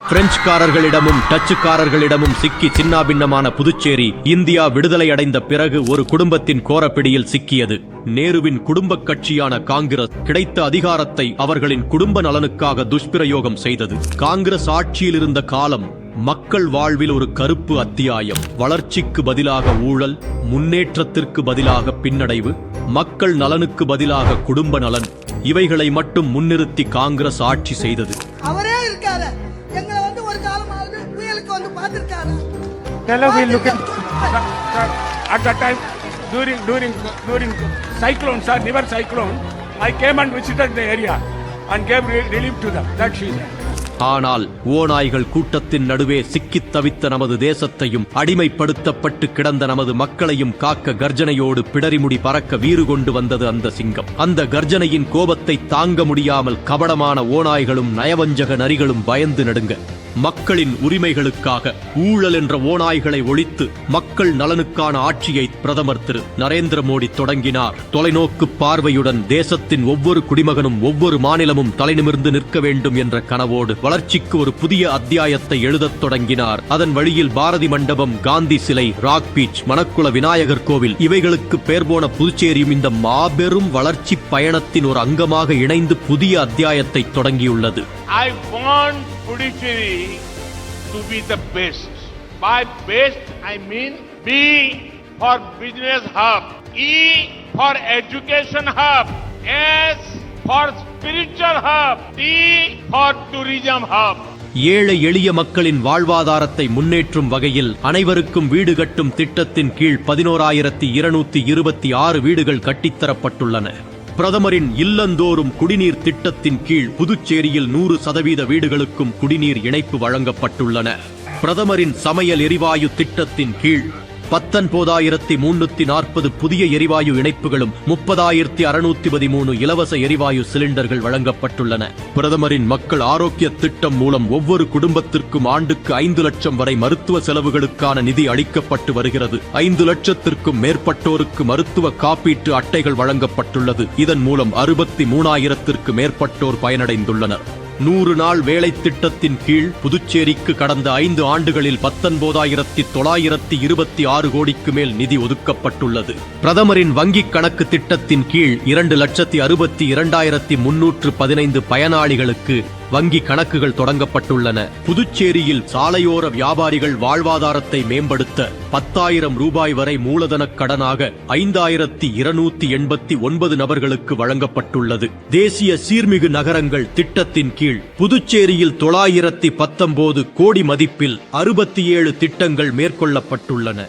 பிரெஞ்சுக்காரர்களிடமும் டச்சுக்காரர்களிடமும் சிக்கி சின்னாபின்னமான புதுச்சேரி இந்தியா விடுதலை அடைந்த பிறகு ஒரு குடும்பத்தின் கோரப்பிடியில் சிக்கியது. நேருவின் குடும்ப கட்சியான காங்கிரஸ் கிடைத்த அதிகாரத்தை அவர்களின் குடும்ப நலனுக்காக துஷ்பிரயோகம் செய்தது. காங்கிரஸ் ஆட்சியில் இருந்த காலம் மக்கள் வாழ்வில் ஒரு கருப்பு அத்தியாயம். வளர்ச்சிக்கு பதிலாக ஊழல், முன்னேற்றத்திற்கு பதிலாக பின்னடைவு, மக்கள் நலனுக்கு பதிலாக குடும்ப நலன், இவைகளை மட்டும் முன்னிறுத்தி காங்கிரஸ் ஆட்சி செய்தது. At that time, during cyclone, sir, river cyclone, I came and visited the area and gave relief to them. That she said. ஆனால் ஓநாய்கள் கூட்டத்தின் நடுவே சிக்கித் தவித்த நமது தேசத்தையும் அடிமைப்படுத்தப்பட்டு கிடந்த நமது மக்களையும் காக்க கர்ஜனையோடு பிடரிமுடி பறக்க வீறு கொண்டு வந்தது அந்த சிங்கம். அந்த கர்ஜனையின் கோபத்தை தாங்க முடியாமல் கபடமான ஓநாய்களும் நயவஞ்சக நரிகளும் பயந்து நடுங்க மக்களின் உரிமைகளுக்காக ஊழல் என்ற ஓநாய்களை ஒழித்து மக்கள் நலனுக்கான ஆட்சியை பிரதமர் திரு நரேந்திர மோடி தொடங்கினார். தொலைநோக்கு பார்வையுடன் தேசத்தின் ஒவ்வொரு குடிமகனும் ஒவ்வொரு மாநிலமும் தலைநிமிர்ந்து நிற்க வேண்டும் என்ற கனவோடு வளர்ச்சிக்கு ஒரு புதிய அத்தியாயத்தை எழுதத் தொடங்கினார். அதன் வழியில் பாரதி மண்டபம், காந்தி சிலை, ராக் பீச், மணக்குள விநாயகர் கோவில் இவைகளுக்கு பெயர் போன புதுச்சேரியும் இந்த மாபெரும் வளர்ச்சி பயணத்தின் ஒரு அங்கமாக இணைந்து புதிய அத்தியாயத்தை தொடங்கியுள்ளது. I want Puducherry to be the best. By best, I mean B for business hub, E for education hub, S for spiritual hub, T for tourism hub. ஏழை எளிய மக்களின் வாழ்வாதாரத்தை முன்னேற்றும் வகையில் அனைவருக்கும் வீடு கட்டும் திட்டத்தின் கீழ் 11,226 வீடுகள் கட்டித்தரப்பட்டுள்ளன. பிரதமரின் இல்லந்தோறும் குடிநீர் திட்டத்தின் கீழ் புதுச்சேரியில் 100% வீடுகளுக்கும் குடிநீர் இணைப்பு வழங்கப்பட்டுள்ளன. பிரதமரின் சமையல் எரிவாயு திட்டத்தின் கீழ் 19,340 புதிய எரிவாயு இணைப்புகளும் 30,613 இலவச எரிவாயு சிலிண்டர்கள் வழங்கப்பட்டுள்ளன. பிரதமரின் மக்கள் ஆரோக்கிய திட்டம் மூலம் ஒவ்வொரு குடும்பத்திற்கும் ஆண்டுக்கு 5 லட்சம் வரை மருத்துவ செலவுகளுக்கான நிதி அளிக்கப்பட்டு வருகிறது. 5 லட்சத்திற்கும் மேற்பட்டோருக்கு மருத்துவ காப்பீட்டு அட்டைகள் வழங்கப்பட்டுள்ளது. இதன் மூலம் 63,000த்திற்கு மேற்பட்டோர் பயனடைந்துள்ளனர். 100 நாள் வேலை திட்டத்தின் கீழ் புதுச்சேரிக்கு கடந்த 5 ஆண்டுகளில் 19,926 கோடிக்கு மேல் நிதி ஒதுக்கப்பட்டுள்ளது. பிரதமரின் வங்கிக் கணக்கு திட்டத்தின் கீழ் 2,62,315 பயனாளிகளுக்கு வங்கி கணக்குகள் தொடங்கப்பட்டுள்ளன. புதுச்சேரியில் சாலையோர வியாபாரிகள் வாழ்வாதாரத்தை மேம்படுத்த 10,000 ரூபாய் வரை மூலதனக் கடனாக 5,289 நபர்களுக்கு வழங்கப்பட்டுள்ளது. தேசிய சீர்மிகு நகரங்கள் திட்டத்தின் கீழ் புதுச்சேரியில் 919 கோடி மதிப்பில் 67 திட்டங்கள் மேற்கொள்ளப்பட்டுள்ளன.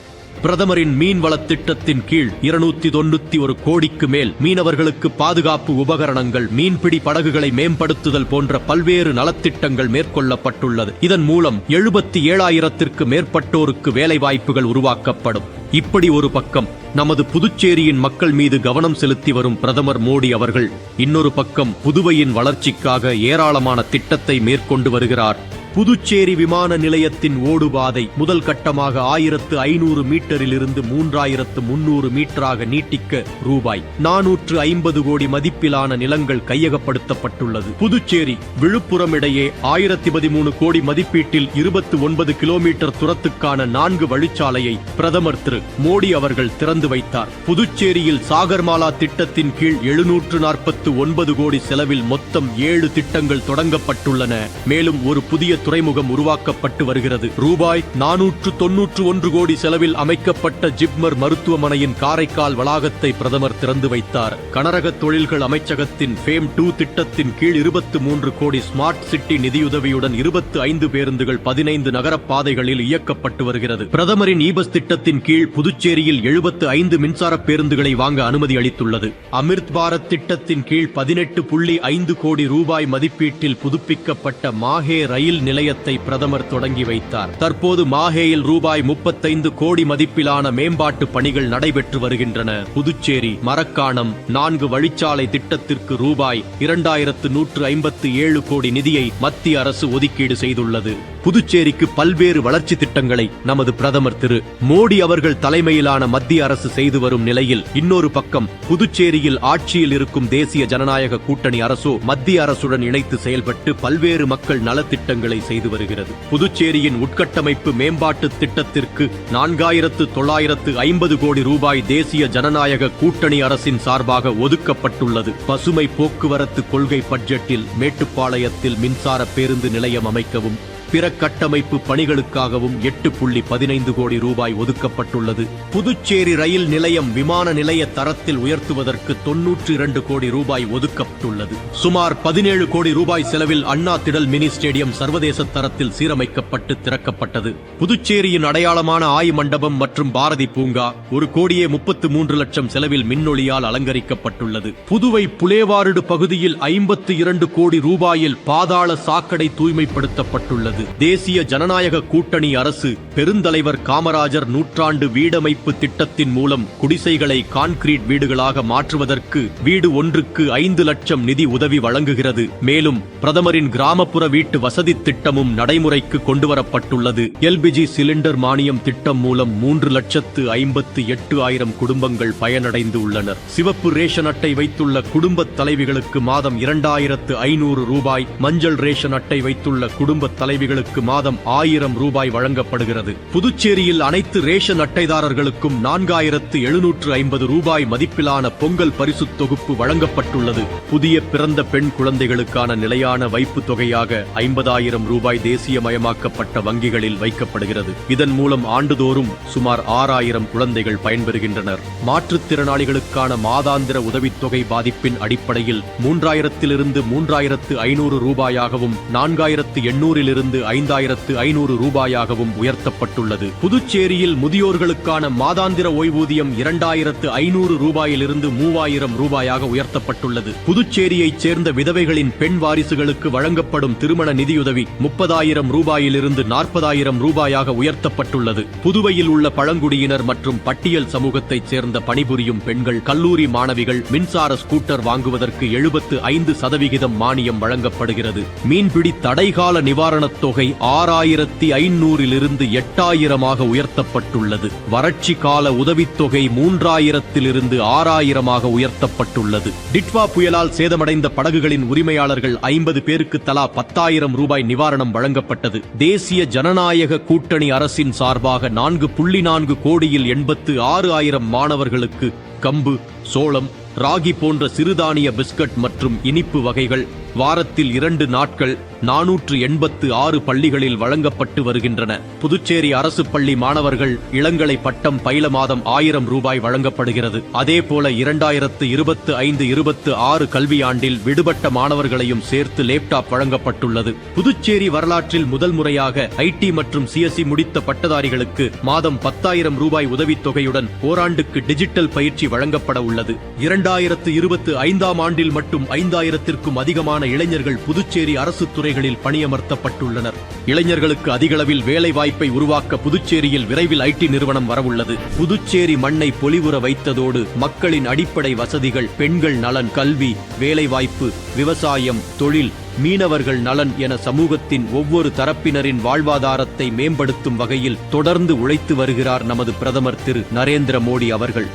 பிரதமரின் மீன்வள திட்டத்தின் கீழ் 291 கோடிக்கு மேல் மீனவர்களுக்கு பாதுகாப்பு உபகரணங்கள், மீன்பிடி படகுகளை மேம்படுத்துதல் போன்ற பல்வேறு நலத்திட்டங்கள் மேற்கொள்ளப்பட்டுள்ளது. இதன் மூலம் 77,000த்திற்கு மேற்பட்டோருக்கு வேலைவாய்ப்புகள் உருவாக்கப்படும். இப்படி ஒரு பக்கம் நமது புதுச்சேரியின் மக்கள் மீது கவனம் செலுத்தி வரும் பிரதமர் மோடி அவர்கள், இன்னொரு பக்கம் புதுவையின் வளர்ச்சிக்காக ஏராளமான திட்டத்தை மேற்கொண்டு வருகிறார். புதுச்சேரி விமான நிலையத்தின் ஓடுபாதை முதல் கட்டமாக 1,500 மீட்டரில் இருந்து 3,300 மீட்டராக நீட்டிக்க ரூபாய் 450 கோடி மதிப்பிலான நிலங்கள் கையகப்படுத்தப்பட்டுள்ளது. புதுச்சேரி விழுப்புரம் இடையே 1,013 கோடி மதிப்பீட்டில் 29 கிலோமீட்டர் தூரத்துக்கான 4 வழிச்சாலையை பிரதமர் திரு மோடி அவர்கள் திறந்து வைத்தார். புதுச்சேரியில் சாகர்மாலா திட்டத்தின் கீழ் 749 கோடி செலவில் மொத்தம் 7 திட்டங்கள் தொடங்கப்பட்டுள்ளன. மேலும் ஒரு புதிய துறைமுகம் உருவாக்கப்பட்டு வருகிறது. ரூபாய் 491 கோடி செலவில் அமைக்கப்பட்ட ஜிப்மர் மருத்துவமனையின் காரைக்கால் வளாகத்தை பிரதமர் திறந்து வைத்தார். கனரக தொழில்கள் அமைச்சகத்தின் ஃபேம் 2 திட்டத்தின் கீழ் 23 கோடி ஸ்மார்ட் சிட்டி நிதியுதவியுடன் 25 பேருந்துகள் 15 நகர பாதைகளில் இயக்கப்பட்டு வருகிறது. பிரதமரின் இ-பஸ் திட்டத்தின் கீழ் புதுச்சேரியில் 75 மின்சார பேருந்துகளை வாங்க அனுமதி அளித்துள்ளது. அமிர்த் பாரத் திட்டத்தின் கீழ் 18.5 கோடி ரூபாய் மதிப்பீட்டில் புதுப்பிக்கப்பட்ட மாஹே ரயில் நிலையத்தை பிரதமர் தொடங்கி வைத்தார். தற்போது மாஹேயில் ரூபாய் 35 கோடி மதிப்பிலான மேம்பாட்டு பணிகள் நடைபெற்று வருகின்றன. புதுச்சேரி மரக்காணம் 4 வழிச்சாலை திட்டத்திற்கு ரூபாய் 2,157 கோடி நிதியை மத்திய அரசு ஒதுக்கீடு செய்துள்ளது. புதுச்சேரிக்கு பல்வேறு வளர்ச்சி திட்டங்களை நமது பிரதமர் திரு மோடி அவர்கள் தலைமையிலான மத்திய அரசு செய்து வரும் நிலையில், இன்னொரு பக்கம் புதுச்சேரியில் ஆட்சியில் இருக்கும் தேசிய ஜனநாயக கூட்டணி அரசோ மத்திய அரசுடன் இணைத்து செயல்பட்டு பல்வேறு மக்கள் நலத்திட்டங்களை ஏற்பாடுகளை செய்து வருகிறது. புதுச்சேரியின் உட்கட்டமைப்பு மேம்பாட்டு திட்டத்திற்கு 4950 கோடி ரூபாய் தேசிய ஜனநாயக கூட்டணி அரசின் சார்பாக ஒதுக்கப்பட்டுள்ளது. பசுமை போக்குவரத்து கொள்கை பட்ஜெட்டில் மேட்டுப்பாளையத்தில் மின்சார பேருந்து நிலையம் அமைக்கவும் பிற கட்டமைப்பு பணிகளுக்காகவும் 8.15 கோடி ரூபாய் ஒதுக்கப்பட்டுள்ளது. புதுச்சேரி ரயில் நிலையம் விமான நிலைய தரத்தில் உயர்த்துவதற்கு 92 கோடி ரூபாய் ஒதுக்கப்பட்டுள்ளது. சுமார் 17 கோடி ரூபாய் செலவில் அண்ணா திடல் மினி ஸ்டேடியம் சர்வதேச தரத்தில் சீரமைக்கப்பட்டு திறக்கப்பட்டது. புதுச்சேரியின் அடையாளமான ஆய் மண்டபம் மற்றும் பாரதி பூங்கா 1,33,00,000 செலவில் மின்னொளியால் அலங்கரிக்கப்பட்டுள்ளது. புதுவை புலேவார்டு பகுதியில் 52 கோடி ரூபாயில் பாதாள சாக்கடை தூய்மைப்படுத்தப்பட்டுள்ளது. தேசிய ஜனநாயக கூட்டணி அரசு பெருந்தலைவர் காமராஜர் நூற்றாண்டு வீடமைப்பு திட்டத்தின் மூலம் குடிசைகளை கான்கிரீட் வீடுகளாக மாற்றுவதற்கு வீடு ஒன்றுக்கு 5 லட்சம் நிதி உதவி வழங்குகிறது. மேலும் பிரதமரின் கிராமப்புற வீட்டு வசதி திட்டமும் நடைமுறைக்கு கொண்டுவரப்பட்டுள்ளது. எல்பிஜி சிலிண்டர் மானியம் திட்டம் மூலம் 3,58,000 குடும்பங்கள் பயனடைந்து உள்ளனர். சிவப்பு ரேஷன் அட்டை வைத்துள்ள குடும்ப தலைவிகளுக்கு மாதம் 2,500 ரூபாய், மஞ்சள் ரேஷன் அட்டை வைத்துள்ள குடும்ப தலைவிகளுக்கு மாதம் 1000 ரூபாய் வழங்கப்படுகிறது. புதுச்சேரியில் அனைத்து ரேஷன் அட்டைதாரர்களுக்கும் 4,750 ரூபாய் மதிப்பிலான பொங்கல் பரிசு தொகுப்பு வழங்கப்பட்டுள்ளது. புதிய பிறந்த பெண் குழந்தைகளுக்கான நிலையான வைப்பு தொகையாக 50,000 ரூபாய் தேசியமயமாக்கப்பட்ட வங்கிகளில் வைக்கப்படுகிறது. இதன் மூலம் ஆண்டுதோறும் சுமார் 6,000 குழந்தைகள் பயன்பெறுகின்றனர். மாற்றுத்திறனாளிகளுக்கான மாதாந்திர உதவித்தொகை பாதிப்பின் அடிப்படையில் 3,000 3,500 ரூபாயாகவும் 4,800 5,500 ரூபாயாகவும் உயர்த்தப்பட்டுள்ளது. புதுச்சேரியில் முதியோர்களுக்கான மாதாந்திர ஓய்வூதியம் 2,500 ரூபாயிலிருந்து 3,000 ரூபாயாக உயர்த்தப்பட்டுள்ளது. புதுச்சேரியைச் சேர்ந்த விதவைகளின் பெண் வாரிசுகளுக்கு வழங்கப்படும் திருமண நிதியுதவி 30,000 ரூபாயிலிருந்து 40,000 ரூபாயாக உயர்த்தப்பட்டுள்ளது. புதுவையில் உள்ள பழங்குடியினர் மற்றும் பட்டியல் சமூகத்தைச் சேர்ந்த பணிபுரியும் பெண்கள், கல்லூரி மாணவிகள் மின்சார ஸ்கூட்டர் வாங்குவதற்கு 75% மானியம் வழங்கப்படுகிறது. மீன்பிடி தடைகால நிவாரணத் தொகை 6,500 8,000 உயர்த்தப்பட்டுள்ளது. வறட்சி கால உதவித்தொகை 3,000 6,000 உயர்த்தப்பட்டுள்ளது. டிட்வா புயலால் சேதமடைந்த படகுகளின் உரிமையாளர்கள் 50 பேருக்கு தலா 10,000 ரூபாய் நிவாரணம் வழங்கப்பட்டது. தேசிய ஜனநாயக கூட்டணி அரசின் சார்பாக 4.4 கோடியில் 86,000 மாணவர்களுக்கு கம்பு, சோளம், ராகி போன்ற சிறுதானிய பிஸ்கட் மற்றும் இனிப்பு வகைகள் வாரத்தில் 2 நாட்கள் 486 பள்ளிகளில் வழங்கப்பட்டு வருகின்றன. புதுச்சேரி அரசு பள்ளி மாணவர்கள் இளங்கலை பட்டம் பயில மாதம் 1000 ரூபாய் வழங்கப்படுகிறது. அதேபோல 2025-26 கல்வியாண்டில் விடுபட்ட மாணவர்களையும் சேர்த்து லேப்டாப் வழங்கப்பட்டுள்ளது. புதுச்சேரி வரலாற்றில் முதல் முறையாக ஐடி மற்றும் சிஎஸ்சி முடித்த பட்டதாரிகளுக்கு மாதம் 10,000 ரூபாய் உதவித்தொகையுடன் ஓராண்டுக்கு டிஜிட்டல் பயிற்சி வழங்கப்பட உள்ளது. 2025 ஆண்டில் மட்டும் 5,000க்கும் அதிகமான இளைஞர்கள் புதுச்சேரி அரசு துறைகளில் பணியமர்த்தப்பட்டுள்ளனர். இளைஞர்களுக்கு அதிகளவில் வேலை வாய்ப்பை உருவாக்க புதுச்சேரியில் விரைவில் ஐடி நிறுவனம் வரவுள்ளது. புதுச்சேரி மண்ணை பொலிவுற வைத்ததோடு மக்களின் அடிப்படை வசதிகள், பெண்கள் நலன், கல்வி, வேலைவாய்ப்பு, விவசாயம், தொழில், மீனவர்கள் நலன் என சமூகத்தின் ஒவ்வொரு தரப்பினரின் வாழ்வாதாரத்தை மேம்படுத்தும் வகையில் தொடர்ந்து உழைத்து வருகிறார் நமது பிரதமர் திரு நரேந்திர மோடி அவர்கள்.